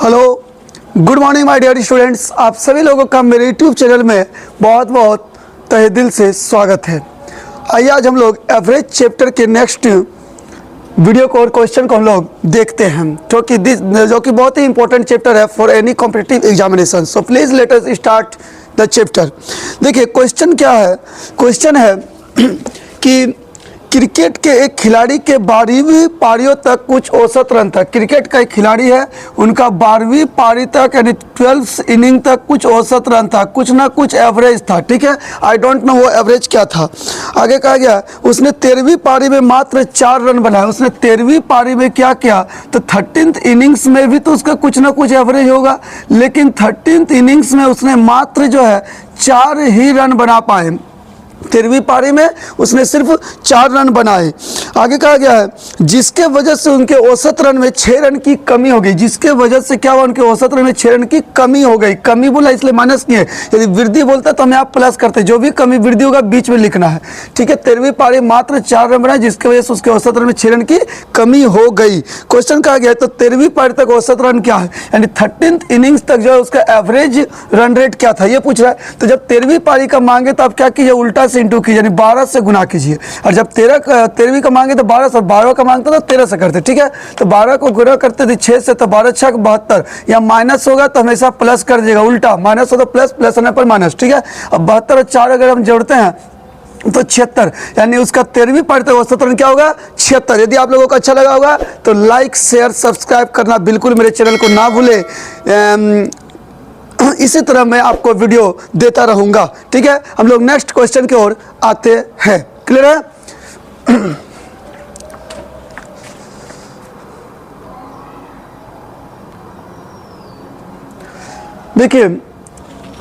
Hello, good morning my dear students. आप सभी लोगों का मेरे यूट्यूब चैनल में बहुत बहुत तहे दिल से स्वागत है। आइए आज हम लोग एवरेज चैप्टर के नेक्स्ट वीडियो को और क्वेश्चन को हम लोग देखते हैं, जो कि बहुत ही इंपॉर्टेंट चैप्टर है for any competitive examination. So please let us start the chapter. देखिए क्वेश्चन क्या है। क्वेश्चन है कि क्रिकेट के एक खिलाड़ी के 12वीं पारियों तक कुछ औसत रन था। क्रिकेट का एक खिलाड़ी है, उनका 12वीं पारी तक यानी 12th इनिंग तक कुछ औसत रन था, कुछ ना कुछ एवरेज था। ठीक है, आई डोंट नो वो एवरेज क्या था। आगे कहा गया उसने 13वीं पारी में मात्र 4 रन बनाए। उसने 13वीं पारी में क्या किया, तो 13th इनिंग्स में भी तो उसका कुछ ना कुछ एवरेज होगा, लेकिन 13th इनिंग्स में उसने मात्र जो है 4 ही रन बना पाए। 13वीं पारी में उसने सिर्फ 4 रन बनाए। आगे कहा गया है जिसके वजह से उनके औसत रन में 6 रन की कमी हो गई। जिसके वजह से क्या हुआ, उनके औसत रन में 6 रन की कमी हो गई। कमी बोला इसलिए माइनस नहीं है, यदि वृद्धि बोलता तो हमें आप प्लस करते। जो भी कमी वृद्धि होगा बीच में लिखना है। ठीक है, 13वीं पारी मात्र 4 रन बनाए, जिसकी वजह से उसके औसत रन में 6 रन की कमी हो गई। क्वेश्चन कहा गया तो 13वीं पारी तक औसत रन क्या है, यानी 13th इनिंग्स तक जो है उसका एवरेज रन रेट क्या था, ये पूछ रहा है। तो जब 13वीं पारी का मांगे तो आप क्या कीजिए, उल्टा से इंटू कीजिए, यानी 12 से गुना कीजिए। और जब 13वीं का मांगे तो 12 से, 12 का मांगता तो 13 से करते। ठीक है, तो 12 को गुना करते थे 6 से, तो 12 6 72। या माइनस होगा तो हमेशा प्लस कर दीजिएगा, उल्टा माइनस हो तो प्लस, प्लस होने पर माइनस। ठीक है, अब 72 और 4 अगर हम जोड़ते हैं तो 76, यानी उसका 13वीं पारी तक औसत रन क्या होगा, 76। यदि आप लोगों को अच्छा लगा होगा तो लाइक शेयर सब्सक्राइब करना बिल्कुल मेरे चैनल को ना भूले। इसी तरह मैं आपको वीडियो देता रहूंगा। ठीक है, हम लोग नेक्स्ट क्वेश्चन की ओर आते हैं। क्लियर है? देखिए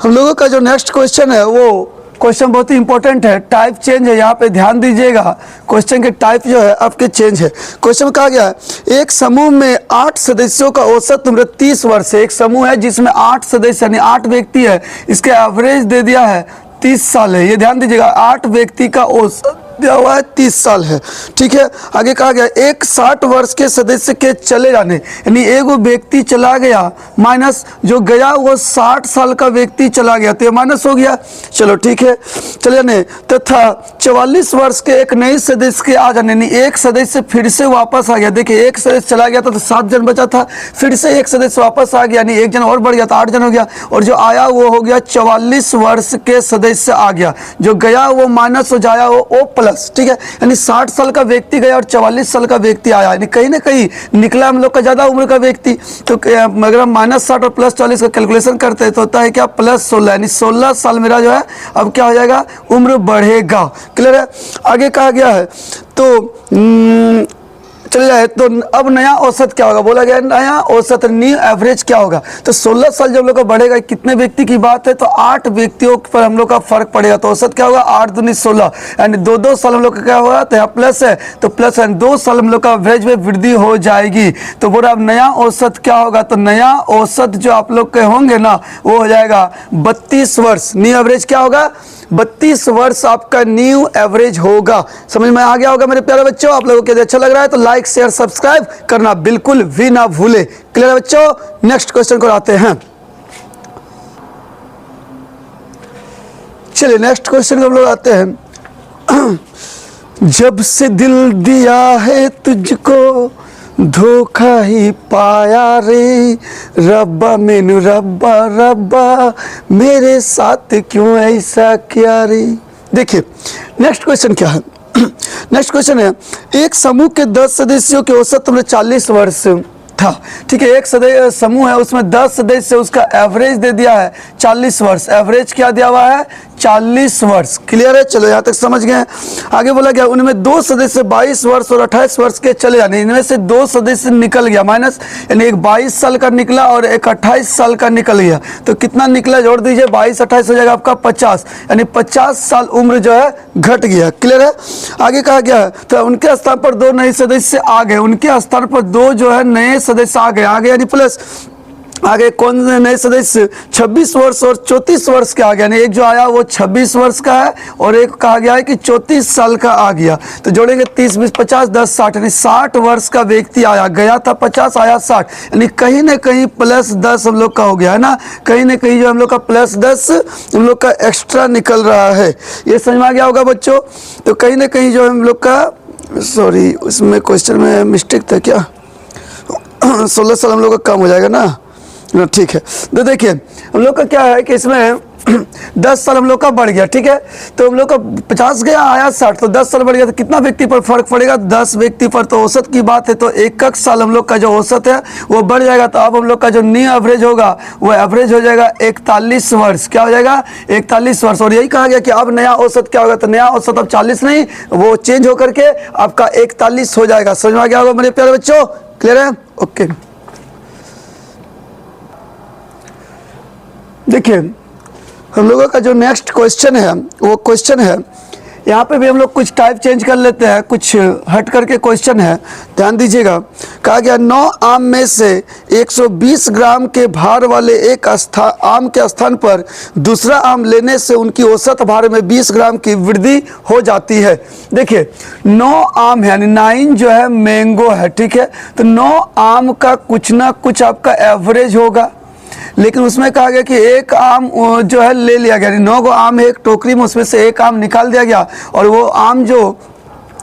हम लोगों का जो नेक्स्ट क्वेश्चन है वो क्वेश्चन बहुत ही इंपॉर्टेंट है। टाइप चेंज है, यहाँ पे ध्यान दीजिएगा। क्वेश्चन के टाइप जो है आपके चेंज है। क्वेश्चन कहा गया है एक समूह में 8 सदस्यों का औसत उम्र 30 वर्ष है। एक समूह है जिसमें 8 सदस्य यानी 8 व्यक्ति है, इसके एवरेज दे दिया है 30 साल है। ये ध्यान दीजिएगा, 8 व्यक्ति का औसत दिया हुआ है 30 साल है। ठीक है, आगे कहा गया एक 60 वर्ष के सदस्य के चले जाने, यानी एक वो व्यक्ति चला गया माइनस जो गया वो 60 साल का व्यक्ति चला गया, तो ये माइनस हो गया। चलो ठीक है, चले जाने तथा 44 वर्ष के एक नए सदस्य के आ जाने, यानी एक सदस्य फिर से वापस आ गया। देखिए एक सदस्य चला गया था तो 7 जन बचा था, फिर से एक सदस्य वापस आ गया, यानी 1 जन और बढ़ गया था, 8 जन हो गया। और जो आया वो हो गया 44 वर्ष के सदस्य आ गया, जो गया वो माइनस हो जाया वो प्लस। ठीक है, यानी 60 साल का व्यक्ति गया और 44 साल का व्यक्ति आया, यानी कहीं ना कहीं निकला हम लोग का ज्यादा उम्र का व्यक्ति। तो अगर हम -60 और +40 का कैलकुलेशन करते हैं तो होता है क्या, +16, यानी 16 साल मेरा जो है अब क्या हो जाएगा, उम्र बढ़ेगा। क्लियर है? आगे कहा गया है तो चले जाए तो अब नया औसत क्या होगा, बोला गया नया औसत न्यू एवरेज क्या होगा। तो 16 साल जब लोग का बढ़ेगा, कितने व्यक्ति की बात है, तो 8 व्यक्तियों पर हम लोग का फर्क पड़ेगा। तो औसत क्या होगा, 8 दूनी 16, यानी 2 साल हम लोग का क्या होगा, तो यहाँ प्लस है तो प्लस है, 2 साल हम लोग का एवरेज में वृद्धि हो जाएगी। तो बोला अब नया औसत क्या होगा, तो नया औसत जो आप लोग के होंगे ना वो हो जाएगा 32 वर्ष। न्यू एवरेज क्या होगा, 32 वर्ष आपका न्यू एवरेज होगा। समझ में आ गया होगा मेरे प्यारे बच्चों। आप लोगों को अच्छा लग रहा है तो लाइक शेयर सब्सक्राइब करना बिल्कुल भी ना भूले। क्लियर है बच्चों? नेक्स्ट क्वेश्चन को आते हैं। चलिए नेक्स्ट क्वेश्चन को हम लोग आते हैं। जब से दिल दिया है तुझको धोखा ही पाया रे, रब्बा मैनू रब्बा रब्बा मेरे साथ क्यों ऐसा किया रे। देखिए नेक्स्ट क्वेश्चन क्या है। नेक्स्ट क्वेश्चन है एक समूह के 10 सदस्यों के औसत उम्र 40 वर्ष था। ठीक है, एक समूह है उसमें 10 सदस्य, उसका एवरेज दे दिया है 40 वर्ष। एवरेज क्या दिया हुआ है, 40 वर्ष। क्लियर है? चलो यहाँ तक समझ गए। आगे बोला गया उनमें 2 सदस्य 22 वर्ष और 28 वर्ष के चले जाने, इनमें से 2 सदस्य निकल गया माइनस, यानी एक 22 साल का निकला और एक 28 साल का निकल गया। तो कितना निकला जोड़ दीजिए, 22 28 हो जाएगा आपका 50, यानी 50 साल उम्र जो है घट गया। क्लियर है? आगे कहा गया तो उनके स्थान पर 2 नए सदस्य आ गए, उनके स्थान पर 2 जो है नए सदस्य आ गए यानी प्लस आगे कौन नए सदस्य 26 वर्ष और 34 वर्ष के आ गया, एक जो आया वो 26 वर्ष का है और एक कहा गया है कि 34 साल का आ गया। तो जोड़ेंगे 30 20 50 10 60, यानी 60 वर्ष का व्यक्ति आया, गया था 50 आया 60, यानी कहीं ना कहीं +10 हम लोग का हो गया है ना, कहीं ना कहीं जो हम लोग का +10 हम लोग का एक्स्ट्रा निकल रहा है। ये समझ में आ गया होगा बच्चों। तो कहीं ना कहीं जो हम लोग का, सॉरी उसमें क्वेश्चन में मिस्टेक था क्या, 16 साल हम लोग का कम हो जाएगा ना, ठीक है। तो देखिए हम लोग का क्या है कि इसमें 10 साल हम लोग का बढ़ गया, ठीक है। तो हम लोग का 50 गया आया 60, तो 10 साल बढ़ गया, तो कितना व्यक्ति पर फर्क पड़ेगा, 10 व्यक्ति पर। तो औसत की बात है तो एक साल हम लोग का जो औसत है वो बढ़ जाएगा। तो अब हम लोग का जो न्यू एवरेज होगा वो एवरेज हो जाएगा 41 वर्ष। क्या हो जाएगा, 41 वर्ष। और यही कहा गया कि अब नया औसत क्या होगा, तो नया औसत अब 40 नहीं, वो चेंज होकर के आपका 41 हो जाएगा। समझ में आ गया होगा मेरे प्यारे बच्चों, क्लियर है, ओके। देखिए हम लोगों का जो नेक्स्ट क्वेश्चन है वो क्वेश्चन है, यहाँ पे भी हम लोग कुछ टाइप चेंज कर लेते हैं, कुछ हट करके क्वेश्चन है, ध्यान दीजिएगा। कहा गया 9 आम में से 120 ग्राम के भार वाले एक आम के स्थान पर दूसरा आम लेने से उनकी औसत भार में 20 ग्राम की वृद्धि हो जाती है। देखिए 9 आम है, यानी 9 जो है मैंगो है, ठीक है। तो 9 आम का कुछ ना कुछ आपका एवरेज होगा, लेकिन उसमें कहा गया कि एक आम जो है ले लिया गया, 9 गो आम है एक टोकरी में, उसमें से एक आम निकाल दिया गया और वो आम जो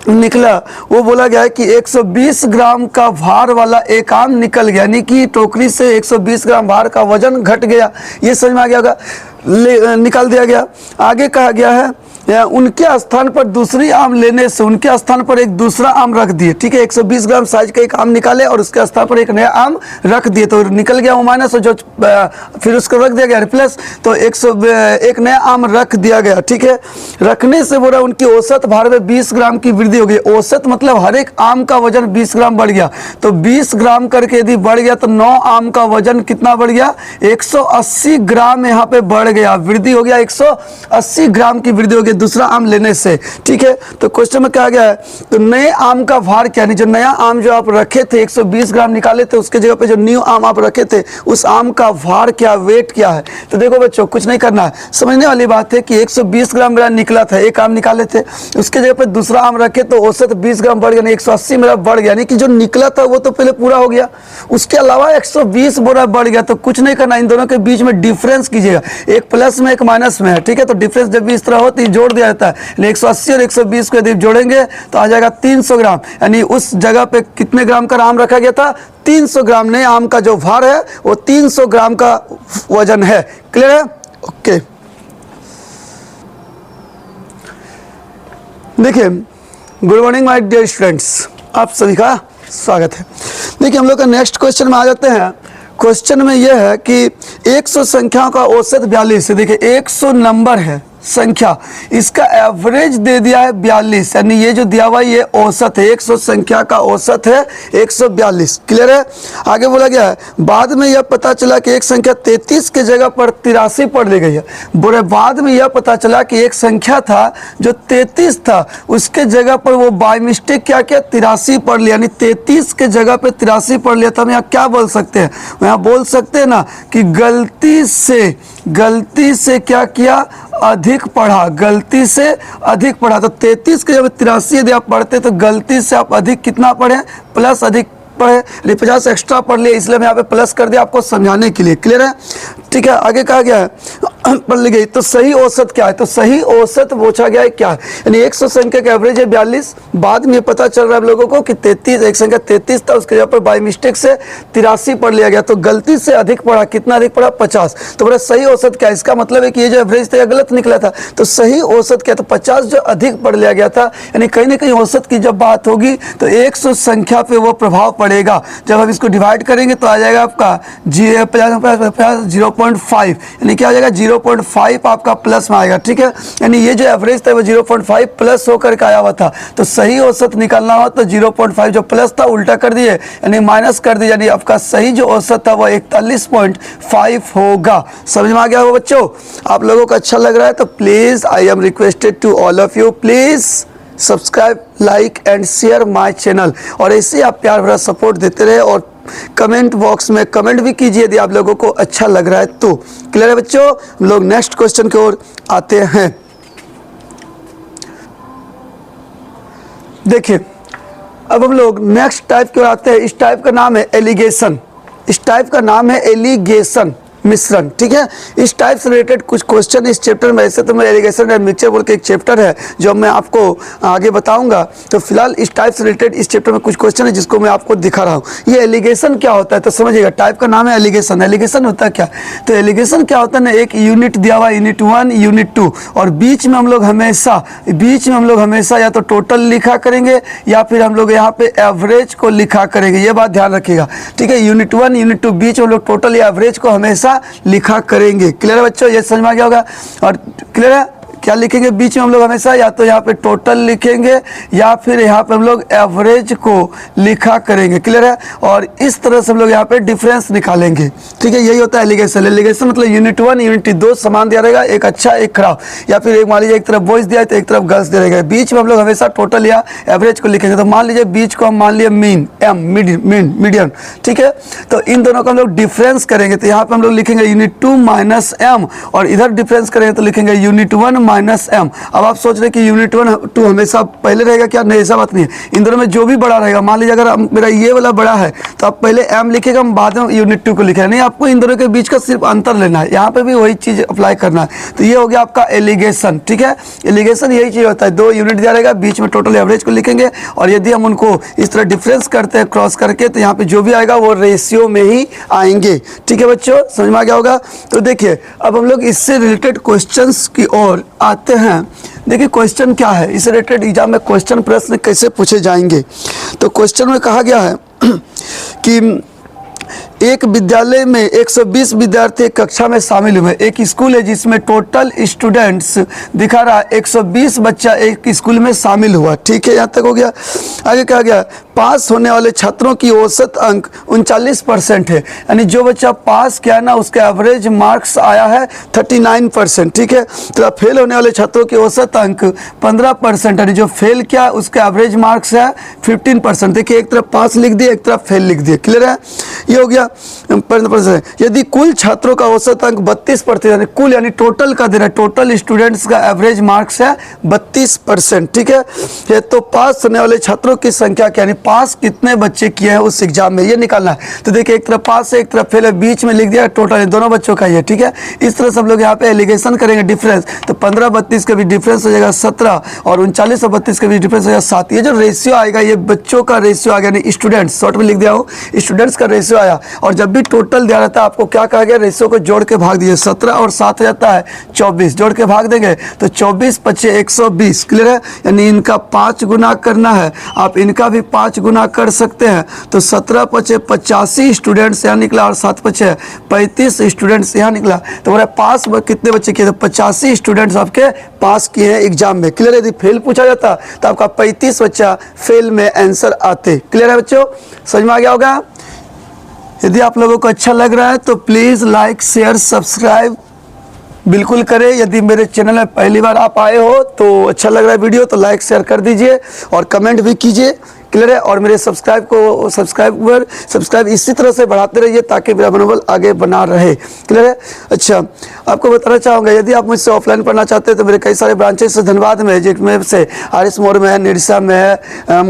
निकला वो बोला गया है कि 120 ग्राम का भार वाला एक आम निकल गया, यानी कि टोकरी से 120 ग्राम भार का वजन घट गया। ये समझ में आ गया होगा, निकाल दिया गया। आगे कहा गया है उनके स्थान पर दूसरी आम लेने से, उनके स्थान पर एक दूसरा आम रख दिए, ठीक है। 120 ग्राम साइज का एक आम निकाले और उसके स्थान पर एक नया आम रख दिए, तो निकल गया वो माइनस, जो फिर उसको रख दिया गया प्लस, तो एक नया आम रख दिया गया, ठीक है। रखने से बोला उनकी औसत भार में 20 ग्राम की वृद्धि हो गई। औसत मतलब हर एक आम का वजन 20 ग्राम बढ़ गया, तो 20 ग्राम करके यदि बढ़ गया तो 9 आम का वजन कितना बढ़ गया, 180 ग्राम यहाँ पे बढ़ गया, वृद्धि हो गया, 180 ग्राम की वृद्धि हो गई दूसरा आम लेने से, ठीक है। तो क्वेश्चन में कहा गया है तो नए आम का भार क्या, नहीं जो नया आम जो आप रखे थे 120 ग्राम निकाले थे, उसके जगह पे जो न्यू आम आप रखे थे उस आम का भार क्या, वेट क्या है। तो देखो बच्चों कुछ नहीं करना है, समझने वाली बात है कि 120 ग्राम मेरा निकला था, एक आम निकाले थे, उसके जगह पे दूसरा आम रखे तो औसत 20 ग्राम बढ़ गया, 180 मेरा बढ़ गया, यानी कि जो निकला था वो तो पहले पूरा हो गया, उसके अलावा 120 बोरा बढ़ गया। तो कुछ नहीं करना, इन दोनों के बीच में डिफरेंस कीजिएगा, एक प्लस में एक माइनस में है, ठीक है। तो डिफरेंस जब भी इस तरह होती है जोड़ दिया जाता है, 180 और 120 को यदि जोड़ेंगे तो आ जाएगा 300 ग्राम, यानी उस जगह पे कितने ग्राम का आम रखा गया था, 300 ग्राम। नए आम का जो भार है वो 300 ग्राम का वजन है, क्लियर है, ओके। देखिए good morning my dear students, आप सभी का स्वागत है। देखिए हम लोग का नेक्स्ट क्वेश्चन में आ जाते हैं। क्वेश्चन में यह है कि 100 संख्याओं का औसत 42 है। देखिए 100 नंबर है संख्या, इसका एवरेज दे दिया है 42, यानी ये जो दिया हुआ ये औसत है, 100 संख्या का औसत है 142, क्लियर है। आगे बोला गया है बाद में यह पता चला कि एक संख्या 33 के जगह पर 83 पढ़ ली गई है। बोले बाद में यह पता चला कि एक संख्या था जो 33 था, उसके जगह पर वो बाय मिस्टेक क्या किया, 83 पढ़ लिया, यानी 33 के जगह पे 83 पढ़ लिया। तो हम यहाँ क्या बोल सकते हैं, यहाँ बोल सकते हैं ना कि गलती से क्या किया, अधिक पढ़ा, गलती से अधिक पढ़ा। तो 33 के जब 83 यदि आप पढ़ते तो गलती से आप अधिक कितना पढ़े, प्लस अधिक पढ़े, 50 एक्स्ट्रा पढ़ लिया, इसलिए मैं यहाँ पे प्लस कर दिया आपको समझाने के लिए, क्लियर है, ठीक है। आगे कहा गया है पढ़ ली गई, तो सही औसत क्या है, तो सही औसत पूछा गया है क्या है, यानी 100 संख्या का एवरेज है 42। बाद में पता चल रहा है आप लोगों को कि 33, एक संख्या 33 था, उसके जगह पर बाई मिस्टेक से 83 पढ़ लिया गया, तो गलती से अधिक पढ़ा, कितना अधिक पढ़ा, 50। तो बोला सही औसत क्या है, इसका मतलब है कि ये जो एवरेज था गलत निकला था, तो सही औसत क्या, तो 50 जो अधिक पढ़ लिया गया था, यानी कहीं ना कहीं औसत की जब बात होगी तो 100 संख्या पे वो प्रभाव पड़ेगा। जब हम इसको डिवाइड करेंगे तो आ जाएगा आपका 0.5, यानी क्या आ जाएगा 0.5 आपका प्लस में आएगा, ठीक है। यानी ये जो एवरेज था वो 0.5 प्लस होकर के आया हुआ था, तो सही औसत निकालना हो तो 0.5 जो प्लस था उल्टा कर दिए, यानी माइनस कर दिए, यानी आपका सही जो औसत था वो 41.5 होगा। समझ में आ गया होगा बच्चों, आप लोगों को अच्छा लग रहा है तो please I am requested to all of you, please subscribe, like and share my channel, और ऐसे आप प्यार भरा सपोर्ट देते रहे और कमेंट बॉक्स में कमेंट भी कीजिए यदि आप लोगों को अच्छा लग रहा है तो। क्लियर है बच्चों? हम लोग नेक्स्ट क्वेश्चन की ओर आते हैं। देखिए अब हम लोग नेक्स्ट टाइप की ओर आते हैं। इस टाइप का नाम है एलिगेशन। इस टाइप का नाम है एलिगेशन, मिश्रण। ठीक है, इस टाइप से रिलेटेड कुछ क्वेश्चन इस चैप्टर में, ऐसे तो मैं एलिगेशन एंड मिक्सचर बोल के एक चैप्टर है जो मैं आपको आगे बताऊंगा। तो फिलहाल इस टाइप से रिलेटेड इस चैप्टर में कुछ क्वेश्चन है जिसको मैं आपको दिखा रहा हूँ। ये एलिगेशन क्या होता है तो समझिएगा। टाइप का नाम है एलिगेशन। एलिगेशन होता है क्या? तो एलिगेशन क्या होता है ना, एक यूनिट दिया हुआ, यूनिट 1 यूनिट 2, और बीच में हम लोग हमेशा या तो टोटल लिखा करेंगे या फिर हम लोग यहाँ पे एवरेज को लिखा करेंगे। ये बात ध्यान रखिएगा। ठीक है, यूनिट 1 यूनिट 2 बीच में हम लोग टोटल या एवरेज को हमेशा लिखा करेंगे। क्लियर है बच्चों? ये समझ में आ गया होगा। और क्लियर है, क्या लिखेंगे बीच में हम लोग हमेशा? या तो यहाँ पे टोटल लिखेंगे या फिर यहाँ पे हम लोग एवरेज को लिखा करेंगे। क्लियर है? और इस तरह से हम लोग यहाँ पे डिफरेंस निकालेंगे। ठीक है, यही होता है एलिगेशन। एलिगेशन मतलब यूनिट 1 यूनिट 2 समान दिया रहेगा, एक अच्छा एक खराब, या फिर एक मान लीजिए एक तरफ बॉयज दिया है तो एक तरफ गर्ल्स दिया रहेगा। बीच में हम लोग हमेशा टोटल या एवरेज को लिखेंगे। तो मान लीजिए बीच को हम मान लिए मीन, एम मीडियन। ठीक है, तो इन दोनों का हम लोग डिफरेंस करेंगे। तो यहाँ पे हम लोग लिखेंगे यूनिट 2 माइनस एम, और इधर डिफरेंस करेंगे तो लिखेंगे यूनिट 1 माइनस एम। अब आप सोच रहे कि यूनिट 1 2 हमेशा पहले रहेगा क्या? नहीं, ऐसा बात नहीं है। इन दोनों में जो भी बड़ा रहेगा, मान लीजिए अगर मेरा ये वाला बड़ा है तो आप पहले एम लिखेगा, हम बाद में यूनिट 2 को लिखेगा। नहीं, आपको इन दोनों के बीच का सिर्फ अंतर लेना है। यहाँ पे भी वही चीज अप्लाई करना है। तो ये हो गया आपका एलिगेशन। ठीक है, एलिगेशन यही चीज होता है, 2 यूनिट दिया रहेगा, बीच में टोटल एवरेज को लिखेंगे, और यदि हम उनको इस तरह डिफरेंस करते हैं क्रॉस करके तो यहाँ पे जो भी आएगा वो रेशियो में ही आएंगे। ठीक है बच्चों, समझ में आ गया होगा। तो देखिए अब हम लोग इससे रिलेटेड क्वेश्चंस की ओर आते हैं। देखिए क्वेश्चन क्या है, इससे रिलेटेड एग्जाम में क्वेश्चन प्रश्न कैसे पूछे जाएंगे। तो क्वेश्चन में कहा गया है कि एक विद्यालय में 120 विद्यार्थी कक्षा में शामिल हुए। एक स्कूल है जिसमें टोटल स्टूडेंट्स दिखा रहा है 120 बच्चा एक स्कूल में शामिल हुआ। ठीक है, यहाँ तक हो गया। आगे कहा गया पास होने वाले छात्रों की औसत अंक 39% है, यानी जो बच्चा पास किया ना उसका एवरेज मार्क्स आया है 39%। ठीक है, तो फेल होने वाले छात्रों की औसत अंक 15%, यानी जो फेल किया उसका एवरेज मार्क्स है 15%। देखिए एक तरफ पास लिख दिए, एक तरफ फेल लिख दिए। क्लियर है, ये हो गया 15%। यदि कुल छात्रों का औसत अंक 32%, यानी कुल यानी टोटल का दे रहा है, टोटल स्टूडेंट्स का एवरेज मार्क्स है 32%। ठीक है, ये तो पास होने वाले छात्रों की संख्या क्या, यानी पास कितने बच्चे किए हैं उस एग्जाम में, ये निकालना है। तो देखिए एक तरफ पास है एक तरफ फेल है, बीच में लिख दिया टोटल, दोनों बच्चों का ही है। ठीक है, इस तरह से हम लोग यहाँ पे एलिगेशन करेंगे डिफरेंस। तो 15-32 का भी डिफरेंस हो जाएगा 17, और 39 और 32 का भी डिफरेंस हो जाएगा 7। ये जो रेशियो आएगा ये बच्चों का रेशियो आ गया, यानी स्टूडेंट्स, शॉर्ट में लिख दिया हो स्टूडेंट्स का रेशियो आया। और जब भी टोटल दिया रहता है आपको क्या कहा गया, रेशियो को जोड़ के भाग दीजिए। 17 और 7 हो जाता है 24, जोड़ के भाग देंगे तो 24×5 120। क्लियर है, यानी इनका 5 गुना करना है, आप इनका भी 5 गुना कर सकते हैं। तो 17×5 85 स्टूडेंट्स यहाँ निकला, और 7×5 35 स्टूडेंट्स यहाँ निकला। तो बोला पास कितने बच्चे किए, तो 85 स्टूडेंट्स आपके पास किए हैं एग्जाम में। क्लियर है, यदि फेल पूछा जाता तो आपका 35 बच्चा फेल में आंसर आते। क्लियर है बच्चों, समझ में आ गया होगा। यदि आप लोगों को अच्छा लग रहा है तो प्लीज़ लाइक शेयर सब्सक्राइब बिल्कुल करें। यदि मेरे चैनल में पहली बार आप आए हो तो अच्छा लग रहा है वीडियो तो लाइक शेयर कर दीजिए और कमेंट भी कीजिए। क्लियर है, और मेरे सब्सक्राइब इसी तरह से बढ़ाते रहिए ताकि मेरा मनोबल आगे बना रहे। क्लियर है। अच्छा, आपको बताना चाहूँगा यदि आप मुझसे ऑफलाइन पढ़ना चाहते हैं तो मेरे कई सारे ब्रांचेस से धनबाद में, जिनमें से आरिस मोड़ में है, निरसा में है,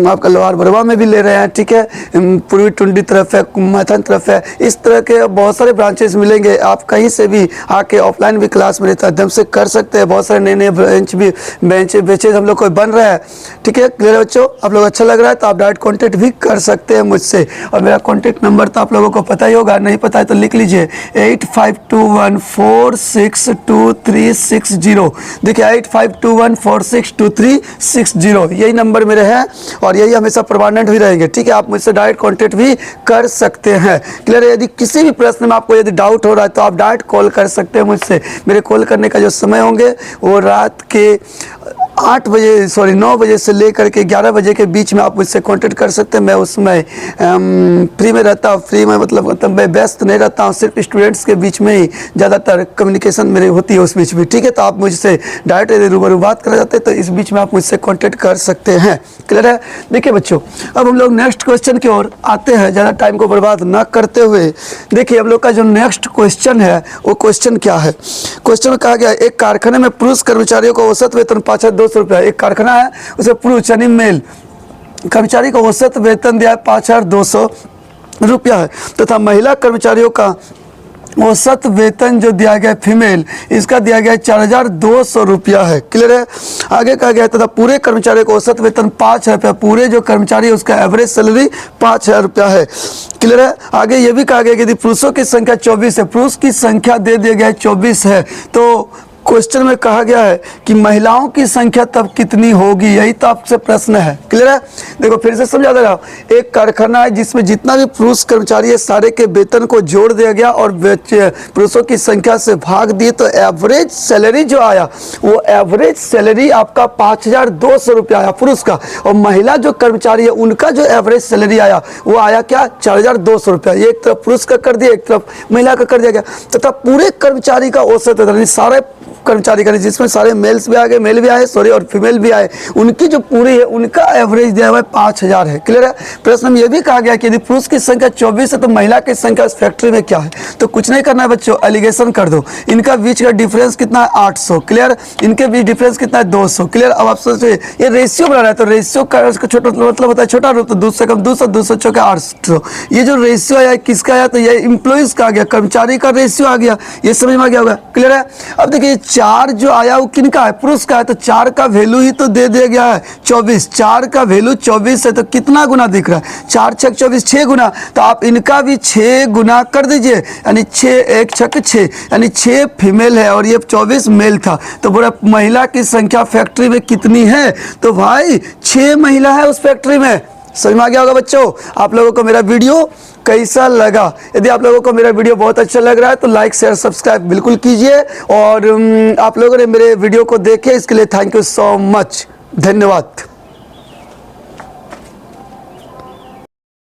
आपका लोहार बरवा में भी ले रहे हैं। ठीक है, पूर्वी टुंडी तरफ है, मैथन तरफ है, इस तरह के बहुत सारे ब्रांचेस मिलेंगे। आप कहीं से भी आके ऑफलाइन भी क्लास मेरे माध्यम से कर सकते हैं। बहुत सारे नए नए बेंचेज हम लोग को बन रहा है। ठीक है, क्लियर है बच्चों, आप लोग अच्छा लग रहा है तो आप डायरेक्ट कॉन्टेक्ट भी कर सकते हैं मुझसे। और मेरा कॉन्टेक्ट नंबर तो आप लोगों को पता ही होगा, नहीं पता है तो लिख लीजिए 8521462360। देखिए 8521462360 यही नंबर मेरे हैं और यही हमेशा परमानेंट भी रहेंगे। ठीक है, आप मुझसे डायरेक्ट कॉन्टेक्ट भी कर सकते हैं। क्लियर है, यदि किसी भी प्रश्न में आपको यदि डाउट हो रहा है तो आप डायरेक्ट कॉल कर सकते हैं मुझसे। मेरे कॉल करने का जो समय होंगे वो रात के 9 बजे से लेकर के 11 बजे के बीच में आप मुझसे कांटेक्ट कर सकते हैं। मैं उसमें फ्री में रहता हूँ, फ्री में मतलब मैं व्यस्त नहीं रहता हूँ, सिर्फ स्टूडेंट्स के बीच में ही ज़्यादातर कम्युनिकेशन मेरी होती है उस बीच में, ठीक है। तो आप मुझसे डायरेक्ट यदि रूबरू बात करना चाहते हैं तो इस बीच में आप मुझसे कॉन्टेक्ट कर सकते हैं। क्लियर है। देखिए बच्चों, अब हम लोग नेक्स्ट क्वेश्चन की ओर आते हैं, ज़्यादा टाइम को बर्बाद ना करते हुए। देखिए हम लोग का जो नेक्स्ट क्वेश्चन है वो क्वेश्चन क्या है। क्वेश्चन में कहा गया एक कारखाने में पुरुष कर्मचारियों को औसत वेतन 5,200 रुपया। एक कारखाना है, उसे पुरुष यानी मेल कर्मचारी को औसत वेतन दिया है 5,200 रुपया है, तथा महिला कर्मचारियों का औसत वेतन जो दिया गया फीमेल, इसका दिया गया 4,200 रुपया है। क्लियर है। आगे कहा गया तथा पूरे कर्मचारियों को औसत वेतन 5,000 रुपया, पूरे जो कर्मचारी है उसका एवरेज सैलरी 5,000 रुपया है। क्लियर है। आगे ये भी कहा गया कि यदि पुरुषों की संख्या 24 है, पुरुष की संख्या दे दिया गया है 24 है, तो क्वेश्चन में कहा गया है कि महिलाओं की संख्या तब कितनी होगी, यही तो आपसे प्रश्न है। क्लियर है। देखो फिर से समझा दे रहा हूं, एक कारखाना है जिसमें जितना भी पुरुष कर्मचारी है सारे के वेतन को जोड़ दिया गया और पुरुषों की संख्या से भाग दिए, तो एवरेज सैलरी जो आया वो एवरेज सैलरी आपका 5,200 रुपया आया पुरुष का, और महिला जो कर्मचारी है उनका जो एवरेज सैलरी आया वो आया क्या 4,200 रुपया। एक तरफ पुरुष का कर दिया, एक तरफ महिला का कर दिया गया, तथा पूरे कर्मचारी का औसत वेतन सारे कर्मचारी का, जिसमें सारे मेल्स भी आ गए, मेल भी आए सॉरी और फीमेल भी आए, उनकी जो पूरी है उनका एवरेज दिया हुआ है 5,000 है। क्लियर है। प्रश्न में यह भी कहा गया कि यदि पुरुष की संख्या 24 है तो महिला की संख्या इस फैक्ट्री में क्या है। तो कुछ नहीं करना है बच्चों, एलिगेशन कर दो। इनका बीच का डिफरेंस कितना है 800। क्लियर। इनके बीच डिफरेंस कितना है 200। क्लियर। अब आप सोचिए ये रेशियो बना रहा है, तो रेशियो का छोटा मतलब होता है छोटा रूप, तो 2 से कम 200, 200 चौका 800। ये जो रेशियो आया किसका आया, तो ये इंप्लॉइज का आ गया, कर्मचारी का रेशियो आ गया। ये समझ में आ गया होगा। क्लियर है। अब देखिए 4 जो आया वो किनका है, पुरुष का है, तो 4 का वैल्यू ही तो दे दिया गया है 24। 4 का वैल्यू 24 है, तो कितना गुना दिख रहा है 4 छक 24, 6 गुना, तो आप इनका भी 6 गुना कर दीजिए, यानी 6 1 छक 6, यानी 6 फीमेल है और ये 24 मेल था। तो बोला महिला की संख्या फैक्ट्री में कितनी है, तो भाई 6 महिला है उस फैक्ट्री में। समझ में आ गया होगा बच्चों। आप लोगों को मेरा वीडियो कैसा लगा। यदि आप लोगों को मेरा वीडियो बहुत अच्छा लग रहा है तो लाइक शेयर सब्सक्राइब बिल्कुल कीजिए, और आप लोगों ने मेरे वीडियो को देखे इसके लिए थैंक यू सो मच, धन्यवाद।